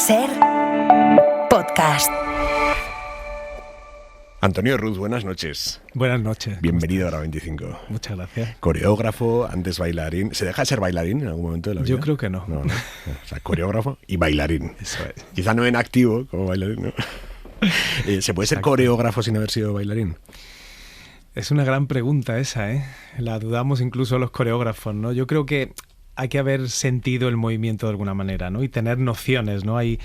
SER Podcast. Antonio Ruz, buenas noches. Buenas noches. Bienvenido a Hora 25. Muchas gracias. Coreógrafo, antes bailarín. ¿Se deja de ser bailarín en algún momento de la vida? Yo creo que no. No. O sea, coreógrafo y bailarín. Eso es. Quizá no en activo como bailarín, ¿no? ¿Se puede ser coreógrafo sin haber sido bailarín? Es una gran pregunta esa, ¿eh? La dudamos incluso los coreógrafos, ¿no? Yo creo que hay que haber sentido el movimiento de alguna manera, ¿no? Y tener nociones, ¿no? Hay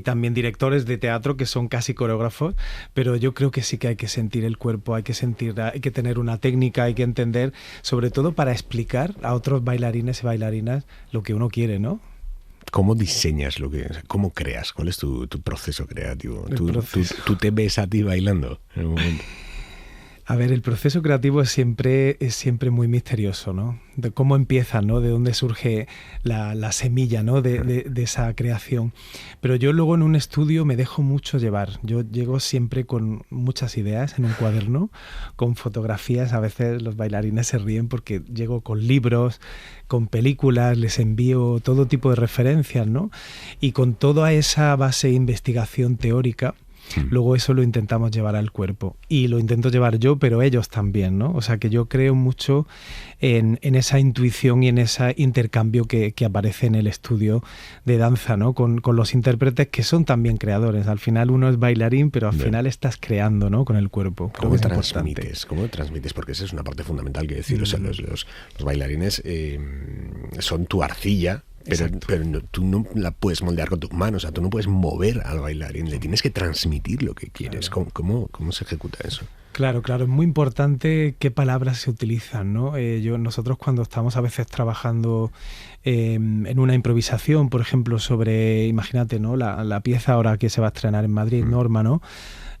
también directores de teatro que son casi coreógrafos, pero yo creo que sí que hay que sentir el cuerpo, hay que tener una técnica, hay que entender, sobre todo para explicar a otros bailarines y bailarinas lo que uno quiere, ¿no? ¿Cómo diseñas cómo creas? ¿Cuál es tu proceso creativo? ¿Tú te ves a ti bailando en algún momento? A ver, el proceso creativo es siempre muy misterioso, ¿no? De cómo empieza, ¿no? De dónde surge la semilla, ¿no? De esa creación. Pero yo luego en un estudio me dejo mucho llevar. Yo llego siempre con muchas ideas en un cuaderno, con fotografías. A veces los bailarines se ríen porque llego con libros, con películas, les envío todo tipo de referencias, ¿no? Y con toda esa base de investigación teórica, luego eso lo intentamos llevar al cuerpo y lo intento llevar yo, pero ellos también, ¿no? O sea que yo creo mucho en esa intuición y en ese intercambio que aparece en el estudio de danza, ¿no? Con los intérpretes que son también creadores. Al final uno es bailarín, pero al final estás creando, ¿no? Con el cuerpo. ¿Cómo transmites? ¿Cómo transmites? Porque esa es una parte fundamental que decir. O sea, los bailarines son tu arcilla. Pero tú no la puedes moldear con tus manos, o sea, tú no puedes mover al bailarín, le tienes que transmitir lo que quieres. Claro. ¿Cómo se ejecuta eso? Claro, es muy importante qué palabras se utilizan, ¿no? Nosotros cuando estamos a veces trabajando en una improvisación, por ejemplo, sobre, imagínate, ¿no? La pieza ahora que se va a estrenar en Madrid, Norma, ¿no?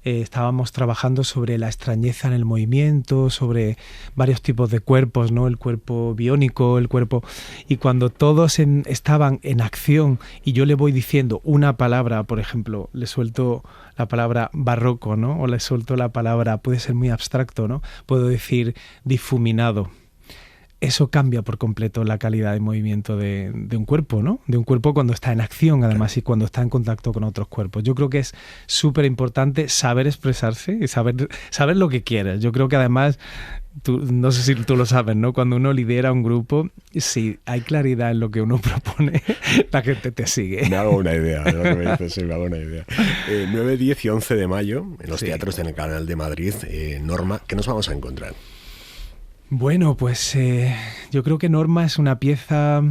Estábamos trabajando sobre la extrañeza en el movimiento, sobre varios tipos de cuerpos, ¿no? El cuerpo biónico, el cuerpo... Y cuando todos estaban en acción y yo le voy diciendo una palabra, por ejemplo, le suelto la palabra barroco, ¿no? O le suelto la palabra, puede ser muy abstracto, ¿no? Puedo decir difuminado. Eso cambia por completo la calidad de movimiento de un cuerpo, ¿no? De un cuerpo cuando está en acción, además, y cuando está en contacto con otros cuerpos. Yo creo que es súper importante saber expresarse y saber lo que quieres. Yo creo que además, no sé si tú lo sabes, ¿no? Cuando uno lidera un grupo, si hay claridad en lo que uno propone, la gente te sigue. Me hago una idea, de lo que me dices, sí, me hago una idea. 9, 10 y 11 de mayo, en los teatros del Canal de Madrid, Norma, ¿qué nos vamos a encontrar? Bueno, pues yo creo que Norma es una pieza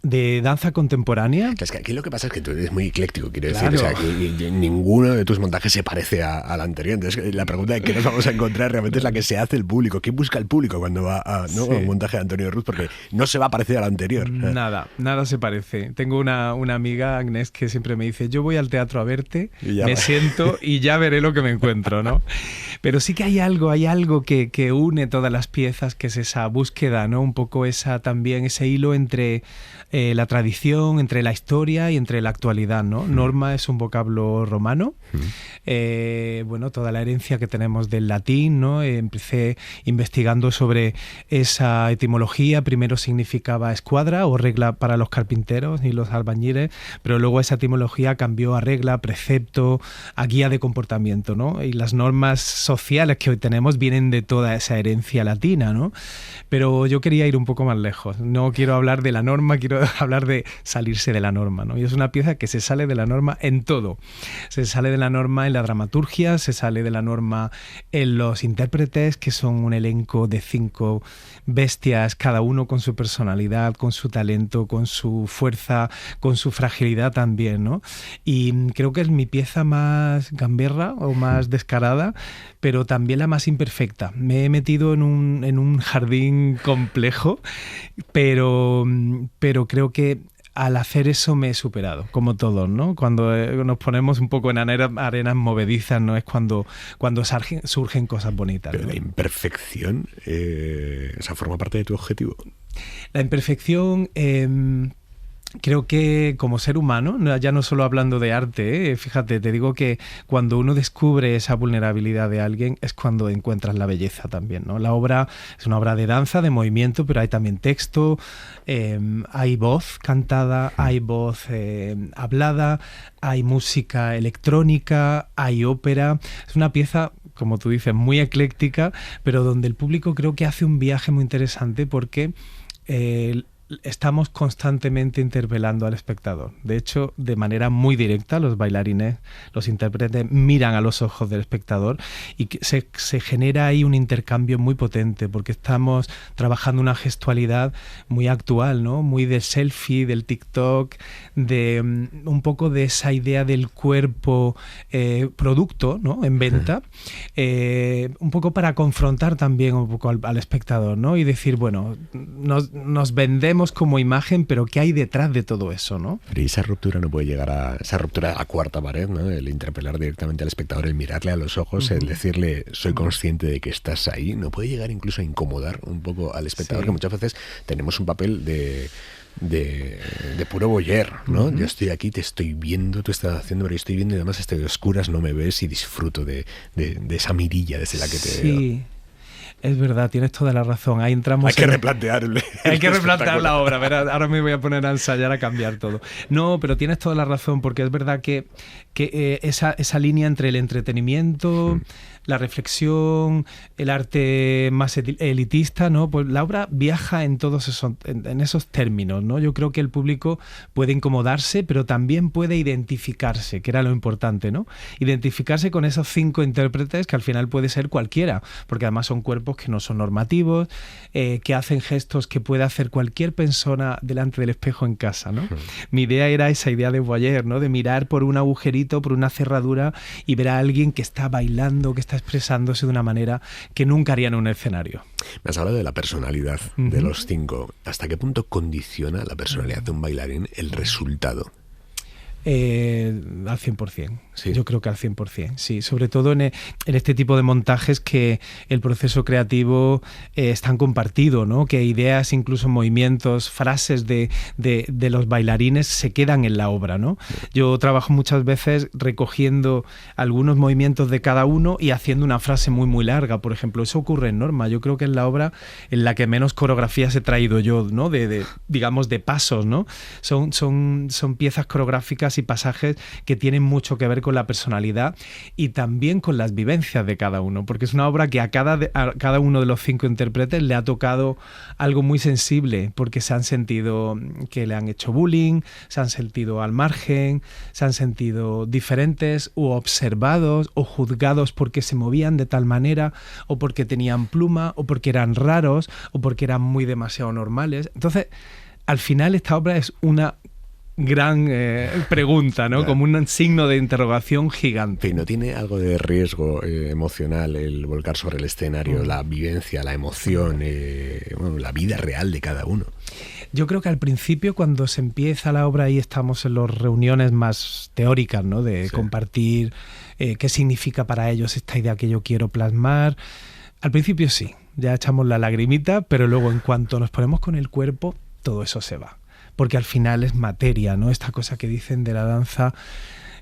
de danza contemporánea. Es que aquí lo que pasa es que tú eres muy ecléctico, quiero decir, Claro. o sea, que ninguno de tus montajes se parece al anterior. Entonces, la pregunta de qué nos vamos a encontrar realmente es la que se hace el público. ¿Qué busca el público cuando va a un montaje de Antonio Ruz? Porque no se va a parecer al anterior. Nada se parece. Tengo una amiga, Agnès, que siempre me dice, yo voy al teatro a verte, me siento y ya veré lo que me encuentro, ¿no? Pero sí que hay algo que une todas las piezas, que es esa búsqueda, ¿no? Un poco también ese hilo entre la tradición, entre la historia y entre la actualidad, ¿no? Norma es un vocablo romano. Bueno, toda la herencia que tenemos del latín, ¿no? Empecé investigando sobre esa etimología. Primero significaba escuadra o regla para los carpinteros y los albañiles, pero luego esa etimología cambió a regla, precepto, a guía de comportamiento, ¿no? Y las normas sociales que hoy tenemos vienen de toda esa herencia latina, ¿no? Pero yo quería ir un poco más lejos. No quiero hablar de la norma, quiero hablar de salirse de la norma, ¿no? Y es una pieza que se sale de la norma en todo. Se sale de la norma en la dramaturgia, se sale de la norma en los intérpretes, que son un elenco de 5 bestias, cada uno con su personalidad, con su talento, con su fuerza, con su fragilidad también, ¿no? Y creo que es mi pieza más gamberra o más descarada, pero también la más imperfecta. Me he metido en un jardín complejo, pero creo que al hacer eso me he superado, como todos, ¿no? Cuando nos ponemos un poco en arenas movedizas, ¿no? Es cuando surgen cosas bonitas. Pero ¿no? la imperfección, esa forma parte de tu objetivo. La imperfección Creo que como ser humano, ya no solo hablando de arte, fíjate, te digo que cuando uno descubre esa vulnerabilidad de alguien es cuando encuentras la belleza también, ¿no? La obra es una obra de danza, de movimiento, pero hay también texto, hay voz cantada, hay voz hablada, hay música electrónica, hay ópera. Es una pieza, como tú dices, muy ecléctica, pero donde el público creo que hace un viaje muy interesante porque estamos constantemente interpelando al espectador. De hecho, de manera muy directa, los bailarines, los intérpretes miran a los ojos del espectador y se genera ahí un intercambio muy potente porque estamos trabajando una gestualidad muy actual, ¿no? Muy del selfie, del TikTok, de un poco de esa idea del cuerpo producto, ¿no? En venta, un poco para confrontar también un poco al espectador, ¿no? Y decir, bueno, nos vendemos como imagen, pero ¿qué hay detrás de todo eso, no? Pero esa ruptura no puede llegar a esa ruptura de la cuarta pared, ¿no? El interpelar directamente al espectador, el mirarle a los ojos, el decirle soy consciente de que estás ahí, no puede llegar incluso a incomodar un poco al espectador, que muchas veces tenemos un papel de puro voyeur, ¿no? Yo estoy aquí, te estoy viendo, tú estás haciendo, pero yo estoy viendo y además estoy a oscuras, no me ves y disfruto de esa mirilla desde la que te veo. Es verdad, tienes toda la razón. Ahí entramos. Hay que replantear la obra. Verás, ahora me voy a poner a ensayar a cambiar todo. No, pero tienes toda la razón, porque es verdad que esa línea entre el entretenimiento, la reflexión, el arte más elitista, ¿no? Pues la obra viaja en todos esos términos, ¿no? Yo creo que el público puede incomodarse, pero también puede identificarse, que era lo importante, ¿no? Identificarse con esos 5 intérpretes que al final puede ser cualquiera, porque además son cuerpos que no son normativos, que hacen gestos que puede hacer cualquier persona delante del espejo en casa, ¿no? Mi idea era esa idea de voyeur, ¿no? De mirar por un agujerito, por una cerradura y ver a alguien que está bailando, que está expresándose de una manera que nunca haría en un escenario. Me has hablado de la personalidad de los 5. ¿Hasta qué punto condiciona la personalidad de un bailarín el resultado? Al 100%. ¿Sí? Yo creo que al 100%, sí. Sobre todo en este tipo de montajes que el proceso creativo es tan compartido, ¿no? Que ideas, incluso movimientos, frases de los bailarines se quedan en la obra, ¿no? Yo trabajo muchas veces recogiendo algunos movimientos de cada uno y haciendo una frase muy muy larga, por ejemplo. Eso ocurre en Norma. Yo creo que es la obra en la que menos coreografías he traído yo, ¿no? Digamos, de pasos, ¿no? Son piezas coreográficas y pasajes que tienen mucho que ver con la personalidad y también con las vivencias de cada uno, porque es una obra que a cada uno de los 5 intérpretes le ha tocado algo muy sensible, porque se han sentido que le han hecho bullying, se han sentido al margen, se han sentido diferentes o observados o juzgados porque se movían de tal manera o porque tenían pluma o porque eran raros o porque eran muy demasiado normales. Entonces, al final esta obra es una gran pregunta, ¿no? Claro. Como un signo de interrogación gigante. ¿Y no tiene algo de riesgo emocional el volcar sobre el escenario la vivencia, la emoción, la vida real de cada uno? Yo creo que al principio, cuando se empieza la obra, ahí estamos en las reuniones más teóricas, ¿no? De compartir qué significa para ellos esta idea que yo quiero plasmar. Al principio sí, ya echamos la lagrimita, pero luego en cuanto nos ponemos con el cuerpo, todo eso se va. Porque al final es materia, ¿no? Esta cosa que dicen de la danza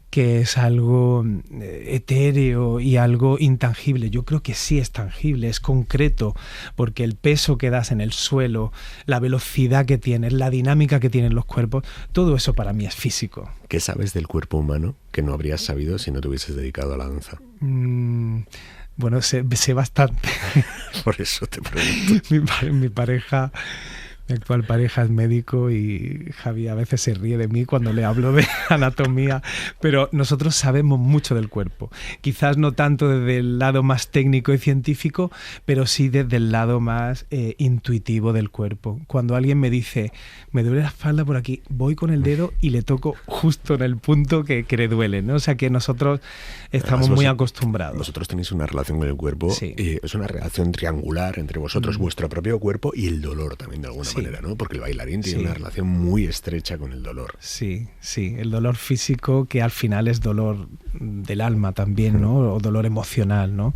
que es algo etéreo y algo intangible. Yo creo que sí es tangible, es concreto, porque el peso que das en el suelo, la velocidad que tienes, la dinámica que tienen los cuerpos, todo eso para mí es físico. ¿Qué sabes del cuerpo humano que no habrías sabido si no te hubieses dedicado a la danza? Bueno, sé bastante. Por eso te pregunto. Mi pareja... Mi actual pareja es médico y Javi a veces se ríe de mí cuando le hablo de anatomía, pero nosotros sabemos mucho del cuerpo. Quizás no tanto desde el lado más técnico y científico, pero sí desde el lado más intuitivo del cuerpo. Cuando alguien me dice, me duele la espalda por aquí, voy con el dedo y le toco justo en el punto que le duele, ¿no? O sea que nosotros estamos muy acostumbrados. Vosotros tenéis una relación con el cuerpo, sí. Es una relación triangular entre vosotros, vuestro propio cuerpo y el dolor también de alguna manera, ¿no? Porque el bailarín tiene una relación muy estrecha con el dolor. Sí, el dolor físico que al final es dolor del alma también, ¿no? O dolor emocional, ¿no?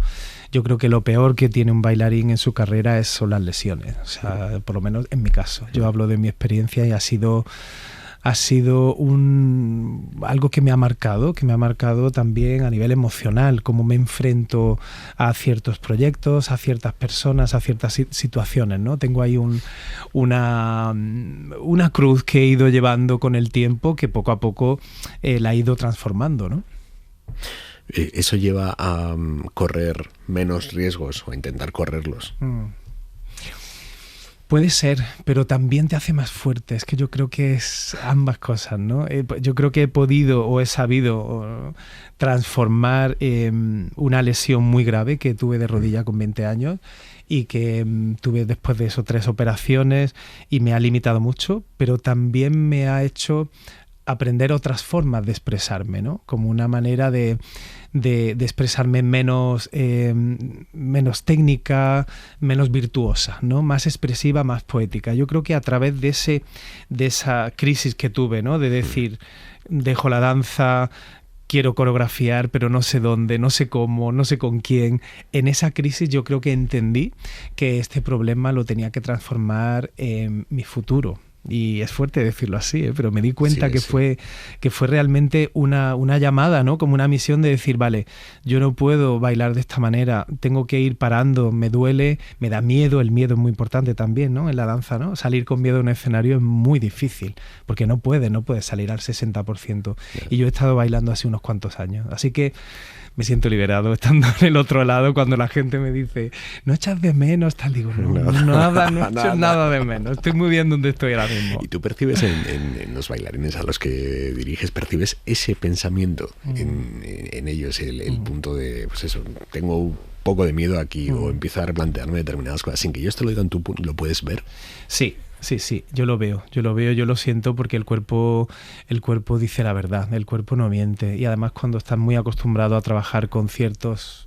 Yo creo que lo peor que tiene un bailarín en su carrera son las lesiones, o sea, por lo menos en mi caso. Yo hablo de mi experiencia y ha sido ha sido algo que me ha marcado también a nivel emocional, cómo me enfrento a ciertos proyectos, a ciertas personas, a ciertas situaciones, ¿no? Tengo ahí una cruz que he ido llevando con el tiempo, que poco a poco la he ido transformando, ¿no? ¿Eso lleva a correr menos riesgos o a intentar correrlos? Puede ser, pero también te hace más fuerte. Es que yo creo que es ambas cosas, ¿no? Yo creo que he podido o he sabido transformar una lesión muy grave que tuve de rodilla con 20 años y que tuve después de eso 3 operaciones y me ha limitado mucho, pero también me ha hecho aprender otras formas de expresarme, ¿no? Como una manera de expresarme menos técnica, menos virtuosa, ¿no? Más expresiva, más poética. Yo creo que a través de esa crisis que tuve, ¿no? De decir, dejo la danza, quiero coreografiar, pero no sé dónde, no sé cómo, no sé con quién. En esa crisis yo creo que entendí que este problema lo tenía que transformar en mi futuro. Y es fuerte decirlo así, pero me di cuenta que fue realmente una llamada, ¿no? Como una misión de decir, vale, yo no puedo bailar de esta manera, tengo que ir parando, me duele, me da miedo, el miedo es muy importante también, ¿no? En la danza, ¿no? Salir con miedo en un escenario es muy difícil, porque no puedes salir al 60%. Yeah. Y yo he estado bailando así unos cuantos años, así que me siento liberado estando en el otro lado cuando la gente me dice, ¿no echas de menos? Tal, digo, no echo nada de menos, estoy muy bien donde estoy ahora mismo. ¿Y tú percibes en los bailarines a los que diriges, percibes ese pensamiento en ellos, el punto de, pues eso, tengo un poco de miedo aquí o empiezo a replantearme determinadas cosas, sin que yo te lo diga, ¿tú lo puedes ver? Sí, yo lo veo, yo lo siento porque el cuerpo dice la verdad, el cuerpo no miente y además cuando estás muy acostumbrado a trabajar con ciertos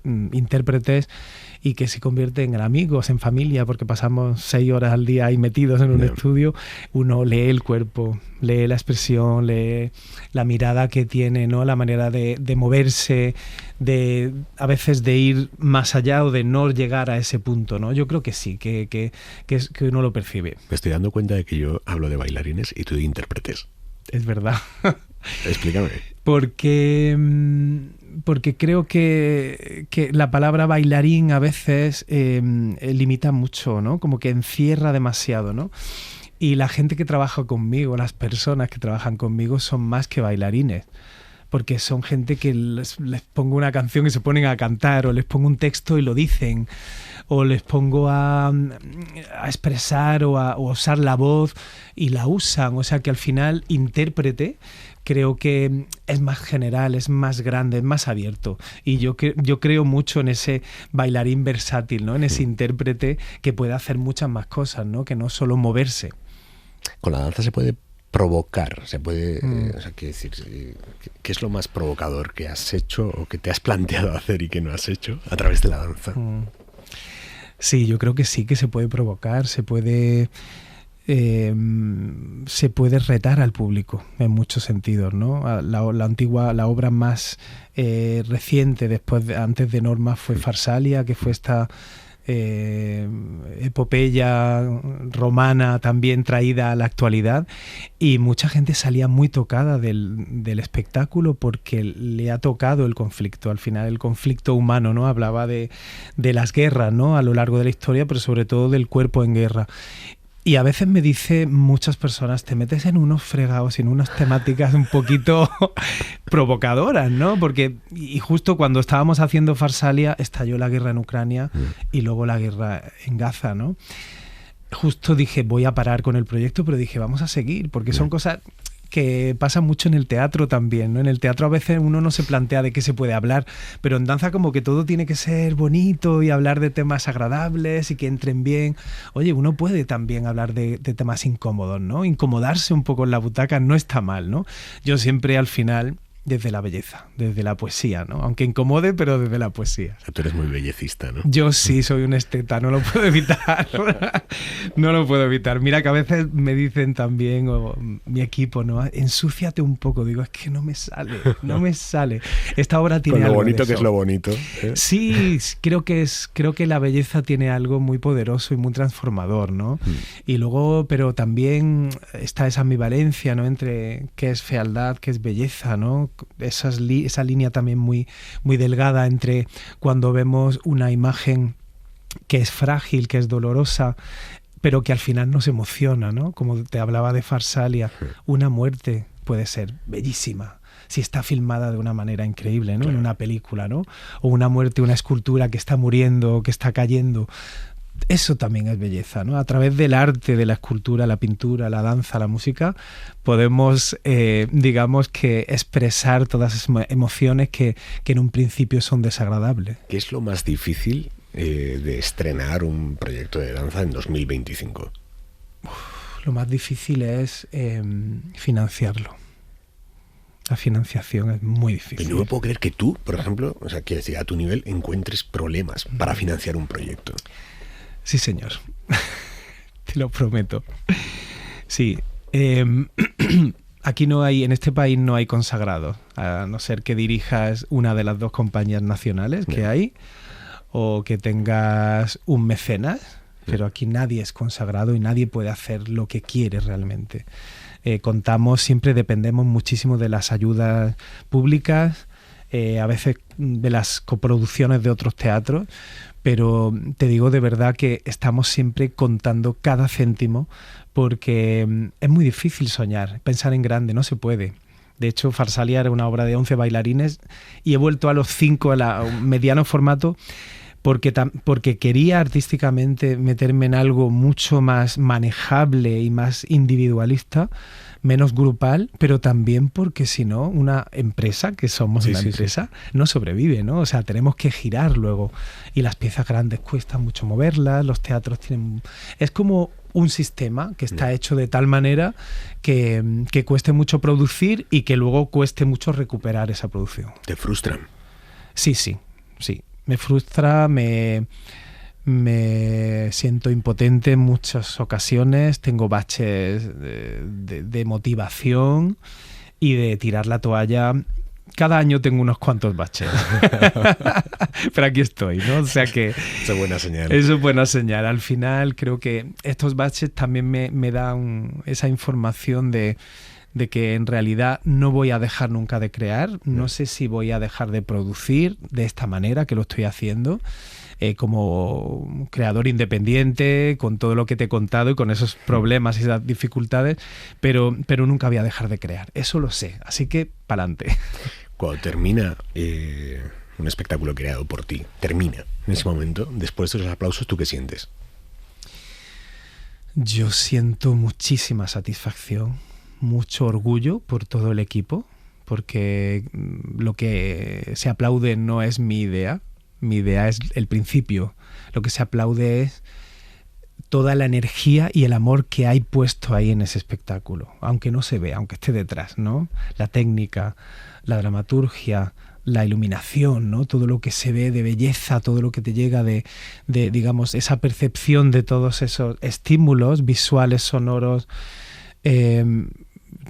intérpretes y que se convierten en amigos, en familia, porque pasamos 6 horas al día ahí metidos en un estudio, uno lee el cuerpo, lee la expresión, lee la mirada que tiene, ¿no? La manera de moverse, a veces de ir más allá o de no llegar a ese punto, ¿no? Yo creo que sí, que uno lo percibe. Me estoy dando cuenta de que yo hablo de bailarines y tú de intérpretes. Es verdad. Explícame. Porque creo que la palabra bailarín a veces limita mucho, ¿no? Como que encierra demasiado, ¿no? Y la gente que trabaja conmigo, las personas que trabajan conmigo son más que bailarines. Porque son gente que les pongo una canción y se ponen a cantar, o les pongo un texto y lo dicen, o les pongo a expresar o a usar la voz y la usan. O sea que al final intérprete creo que es más general, es más grande, es más abierto. Y yo creo mucho en ese bailarín versátil, ¿no? En ese intérprete que puede hacer muchas más cosas, ¿no? Que no solo moverse. Con la danza se puede provocar, se puede, o sea, quiero decir, ¿qué es lo más provocador que has hecho o que te has planteado hacer y que no has hecho a través de la danza? Sí, yo creo que sí que se puede provocar, se puede retar al público en muchos sentidos, ¿no? La obra más reciente antes de Norma fue Farsalia, que fue esta epopeya romana también traída a la actualidad, y mucha gente salía muy tocada del espectáculo porque le ha tocado el conflicto, al final el conflicto humano, ¿no? Hablaba de las guerras, ¿no? A lo largo de la historia, pero sobre todo del cuerpo en guerra. Y a veces me dicen muchas personas, te metes en unos fregados y en unas temáticas un poquito provocadoras, ¿no? Porque y justo cuando estábamos haciendo Farsalia estalló la guerra en Ucrania y luego la guerra en Gaza, ¿no? Justo dije, voy a parar con el proyecto, pero dije, vamos a seguir, porque son cosas que pasa mucho en el teatro también, ¿no? En el teatro a veces uno no se plantea de qué se puede hablar, pero en danza como que todo tiene que ser bonito y hablar de temas agradables y que entren bien. Oye, uno puede también hablar de temas incómodos, ¿no? Incomodarse un poco en la butaca no está mal, ¿no? Yo siempre al final desde la belleza, desde la poesía, ¿no? Aunque incomode, pero desde la poesía. O sea, tú eres muy bellecista, ¿no? Yo sí soy un esteta, no lo puedo evitar. No lo puedo evitar. Mira que a veces me dicen también, o mi equipo, ¿no? Ensúciate un poco. Digo, es que no me sale. Esta obra tiene algo. Con lo bonito de eso. que es lo bonito. Sí, creo que la belleza tiene algo muy poderoso y muy transformador, ¿no? Y luego, pero también está esa ambivalencia, ¿no? Entre qué es fealdad, qué es belleza, ¿no? Esa línea también muy, muy delgada entre cuando vemos una imagen que es frágil, que es dolorosa, pero que al final nos emociona, ¿no? Como te hablaba de Farsalia, una muerte puede ser bellísima si está filmada de una manera increíble, ¿no? Claro. En una película, ¿no? O una muerte, una escultura que está muriendo, que está cayendo. Eso también es belleza, ¿no? A través del arte, de la escultura, la pintura, la danza, la música, podemos, digamos que expresar todas esas emociones que en un principio son desagradables. ¿Qué es lo más difícil de estrenar un proyecto de danza en 2025? Lo más difícil es financiarlo. La financiación es muy difícil. Pero no puedo creer que tú, por ejemplo, o sea, quiero decir, a tu nivel encuentres problemas para financiar un proyecto. Sí, señor. Te lo prometo. Sí. Aquí no hay, en este país no hay consagrados, a no ser que dirijas una de las dos compañías nacionales que hay, o que tengas un mecenas, pero aquí nadie es consagrado y nadie puede hacer lo que quiere realmente. Siempre dependemos muchísimo de las ayudas públicas, a veces de las coproducciones de otros teatros, pero te digo de verdad que estamos siempre contando cada céntimo porque es muy difícil soñar, pensar en grande, no se puede. De hecho, Farsalia era una obra de 11 bailarines y he vuelto a los 5, a un mediano formato, porque quería artísticamente meterme en algo mucho más manejable y más individualista, menos grupal, pero también porque si no, una empresa, que somos una empresa, no sobrevive, ¿no? O sea, tenemos que girar luego. Y las piezas grandes cuesta mucho moverlas, los teatros tienen... Es como un sistema que está hecho de tal manera que cueste mucho producir y que luego cueste mucho recuperar esa producción. ¿Te frustran? Sí. Me frustra, me siento impotente en muchas ocasiones, tengo baches de motivación y de tirar la toalla. Cada año tengo unos cuantos baches. Pero aquí estoy, ¿no? O sea que... Eso es buena señal. Eso es buena señal. Al final creo que estos baches también me dan esa información de que en realidad no voy a dejar nunca de crear, no sé si voy a dejar de producir de esta manera que lo estoy haciendo, como creador independiente, con todo lo que te he contado y con esos problemas y esas dificultades, pero nunca voy a dejar de crear, eso lo sé, así que pa'lante. Cuando termina un espectáculo creado por ti, termina en ese momento, después de esos aplausos, ¿tú qué sientes? Yo siento muchísima satisfacción, mucho orgullo por todo el equipo, porque lo que se aplaude no es mi idea es el principio, lo que se aplaude es toda la energía y el amor que hay puesto ahí en ese espectáculo, aunque no se vea, aunque esté detrás, ¿no? La técnica, la dramaturgia, la iluminación, ¿no? Todo lo que se ve de belleza, todo lo que te llega de digamos, esa percepción de todos esos estímulos visuales, sonoros,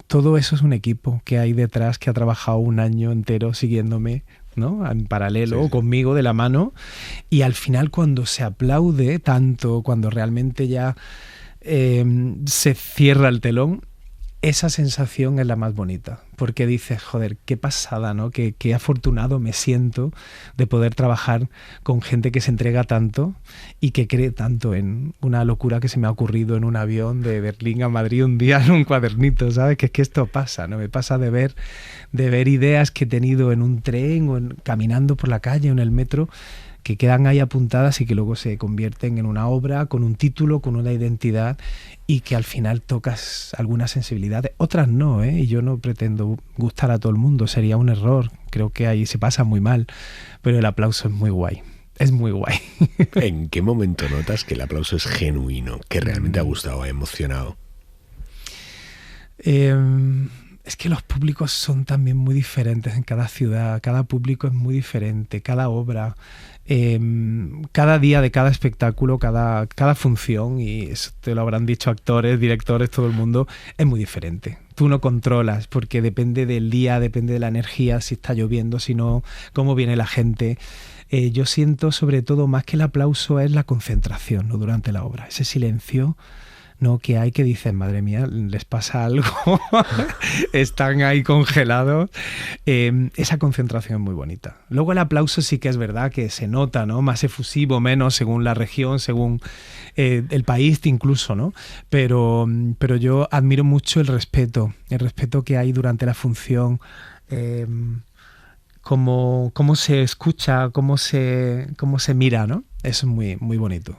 todo eso es un equipo que hay detrás que ha trabajado un año entero siguiéndome, ¿no? En paralelo, conmigo, de la mano, y al final cuando se aplaude tanto, cuando realmente ya se cierra el telón, esa sensación es la más bonita, porque dices, joder, qué pasada, ¿no? Qué afortunado me siento de poder trabajar con gente que se entrega tanto y que cree tanto en una locura que se me ha ocurrido en un avión de Berlín a Madrid un día en un cuadernito, ¿sabes? Que es que esto pasa, ¿no? Me pasa de ver ideas que he tenido en un tren o caminando por la calle o en el metro, que quedan ahí apuntadas y que luego se convierten en una obra con un título, con una identidad, y que al final tocas algunas sensibilidades, otras no, y yo no pretendo gustar a todo el mundo, sería un error, creo que ahí se pasa muy mal, pero el aplauso es muy guay. Es muy guay. ¿En qué momento notas que el aplauso es genuino, que realmente ha gustado, ha emocionado? En Es que los públicos son también muy diferentes en cada ciudad, cada público es muy diferente, cada obra, cada día de cada espectáculo, cada función, y eso te lo habrán dicho actores, directores, todo el mundo, es muy diferente. Tú no controlas porque depende del día, depende de la energía, si está lloviendo, si no, cómo viene la gente. Yo siento sobre todo más que el aplauso es la concentración, ¿no? Durante la obra, ese silencio, ¿no? Que hay, que dicen, madre mía, les pasa algo, están ahí congelados. Esa concentración es muy bonita. Luego el aplauso sí que es verdad que se nota, ¿no? Más efusivo, menos, según la región, según el país incluso, ¿no? Pero yo admiro mucho el respeto que hay durante la función, cómo se escucha, cómo se mira, ¿no? Eso es muy, muy bonito.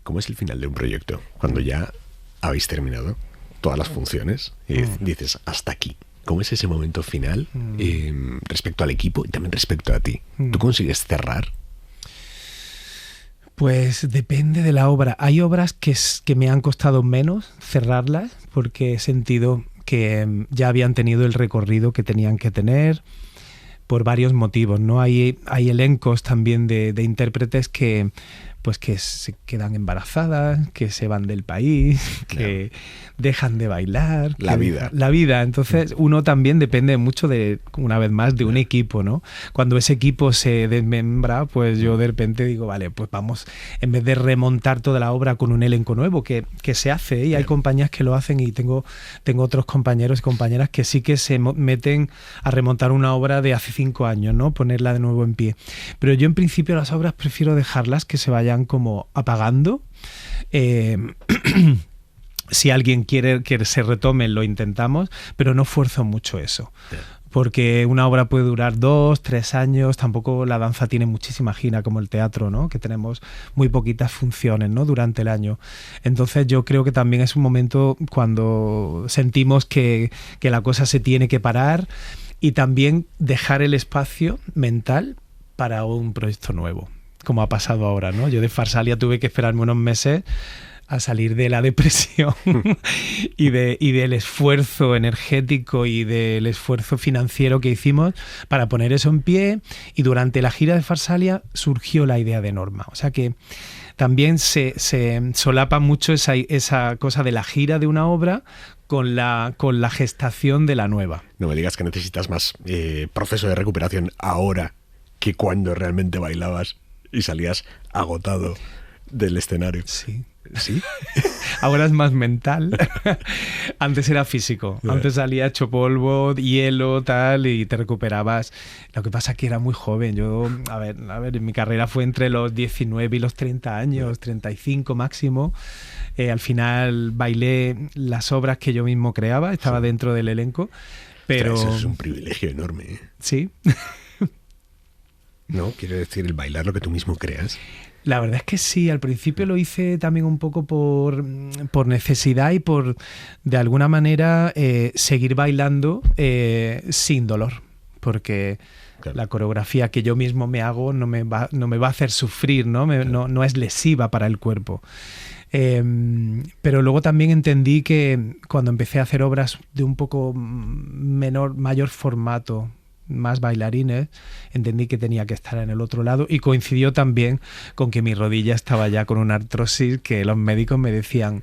¿Cómo es el final de un proyecto? Cuando ya habéis terminado todas las funciones y dices, hasta aquí. ¿Cómo es ese momento final respecto al equipo y también respecto a ti? ¿Tú consigues cerrar? Pues depende de la obra. Hay obras que me han costado menos cerrarlas porque he sentido que ya habían tenido el recorrido que tenían que tener por varios motivos, ¿no? Hay elencos también de intérpretes que se quedan embarazadas, que se van del país, que dejan de bailar. La vida. Entonces, uno también depende mucho una vez más, de un equipo, ¿no? Cuando ese equipo se desmembra, pues yo de repente digo, vale, pues vamos, en vez de remontar toda la obra con un elenco nuevo, que se hace, y hay compañías que lo hacen, y tengo otros compañeros y compañeras que sí que se meten a remontar una obra de hace 5 años, ¿no? Ponerla de nuevo en pie. Pero yo en principio las obras prefiero dejarlas que se vayan como apagando. Si alguien quiere que se retome, lo intentamos, pero no fuerzo mucho eso. Porque una obra puede durar 2, 3 años, tampoco la danza tiene muchísima gira como el teatro, ¿no? Que tenemos muy poquitas funciones, ¿no? Durante el año. Entonces yo creo que también es un momento cuando sentimos que la cosa se tiene que parar, y también dejar el espacio mental para un proyecto nuevo, como ha pasado ahora, ¿no? Yo de Farsalia tuve que esperarme unos meses a salir de la depresión y del esfuerzo energético y del esfuerzo financiero que hicimos para poner eso en pie, y durante la gira de Farsalia surgió la idea de Norma. O sea que también se solapa mucho esa cosa de la gira de una obra con la gestación de la nueva. No me digas que necesitas más proceso de recuperación ahora que cuando realmente bailabas y salías agotado del escenario. Sí. ¿Sí? Ahora es más mental. Antes era físico. Antes salía hecho polvo, hielo, tal, y te recuperabas. Lo que pasa es que era muy joven. Yo, a ver, mi carrera fue entre los 19 y los 30 años, 35 máximo. Al final bailé las obras que yo mismo creaba, estaba dentro del elenco. Pero eso es un privilegio enorme, ¿eh? Sí. ¿No? Quiero decir, el bailar lo que tú mismo creas. La verdad es que sí, al principio lo hice también un poco por necesidad y por, de alguna manera, seguir bailando sin dolor, porque claro, la coreografía que yo mismo me hago no me va a hacer sufrir, ¿no? No es lesiva para el cuerpo. Pero luego también entendí que cuando empecé a hacer obras de un poco mayor formato, más bailarines, entendí que tenía que estar en el otro lado, y coincidió también con que mi rodilla estaba ya con una artrosis que los médicos me decían,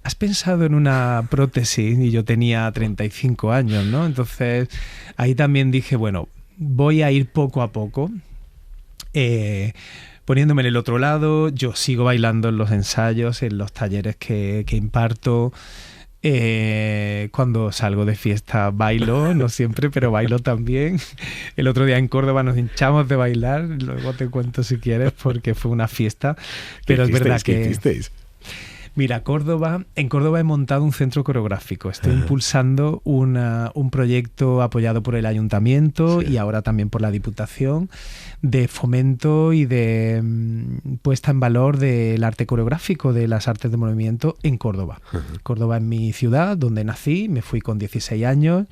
¿has pensado en una prótesis? Y yo tenía 35 años, ¿no? Entonces ahí también dije, bueno, voy a ir poco a poco, poniéndome en el otro lado. Yo sigo bailando en los ensayos, en los talleres que imparto. Cuando salgo de fiesta bailo, no siempre, pero bailo también. El otro día en Córdoba nos hinchamos de bailar, luego te cuento si quieres, porque fue una fiesta. Pero es verdad que... ¿Qué hicisteis? Mira, en Córdoba he montado un centro coreográfico. Estoy impulsando un proyecto apoyado por el ayuntamiento, sí, y ahora también por la Diputación, de fomento y de puesta en valor del arte coreográfico, de las artes de movimiento en Córdoba. Córdoba es mi ciudad, donde nací, me fui con 16 años.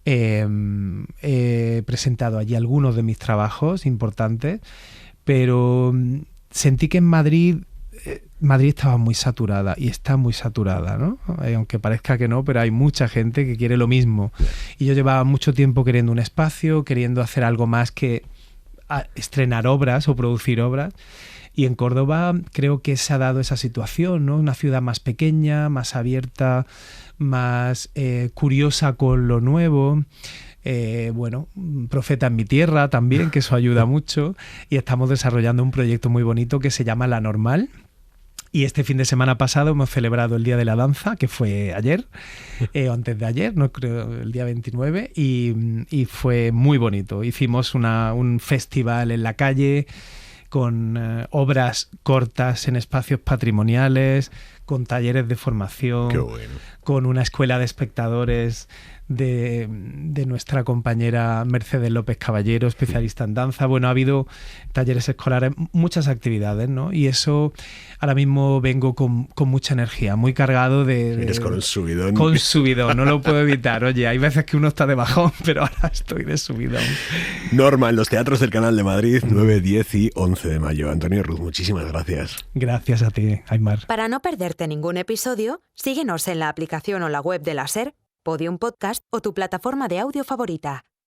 He presentado allí algunos de mis trabajos importantes, pero sentí que en Madrid Madrid estaba muy saturada y está muy saturada, ¿no? Aunque parezca que no, pero hay mucha gente que quiere lo mismo. Y yo llevaba mucho tiempo queriendo un espacio, queriendo hacer algo más que estrenar obras o producir obras. Y en Córdoba creo que se ha dado esa situación, ¿no? Una ciudad más pequeña, más abierta, más curiosa con lo nuevo. Bueno, Profeta en mi tierra también, que eso ayuda mucho. Y estamos desarrollando un proyecto muy bonito que se llama La Normal. Y este fin de semana pasado hemos celebrado el Día de la Danza, que fue ayer, o antes de ayer, no creo, el día 29, y fue muy bonito. Hicimos un festival en la calle con obras cortas en espacios patrimoniales, con talleres de formación, Qué bueno. Con una escuela de espectadores de nuestra compañera Mercedes López Caballero, especialista en danza. Bueno, ha habido talleres escolares, muchas actividades, ¿no? Y eso, ahora mismo vengo con mucha energía, muy cargado de... Vienes con un subidón. Con subidón, no lo puedo evitar. Oye, hay veces que uno está de bajón, pero ahora estoy de subidón. Norma, en los teatros del Canal de Madrid, 9, 10 y 11 de mayo. Antonio Ruz, muchísimas gracias. Gracias a ti, Aymar. Para no perderte ningún episodio, síguenos en la aplicación o la web de la SER, Podium Podcast o tu plataforma de audio favorita.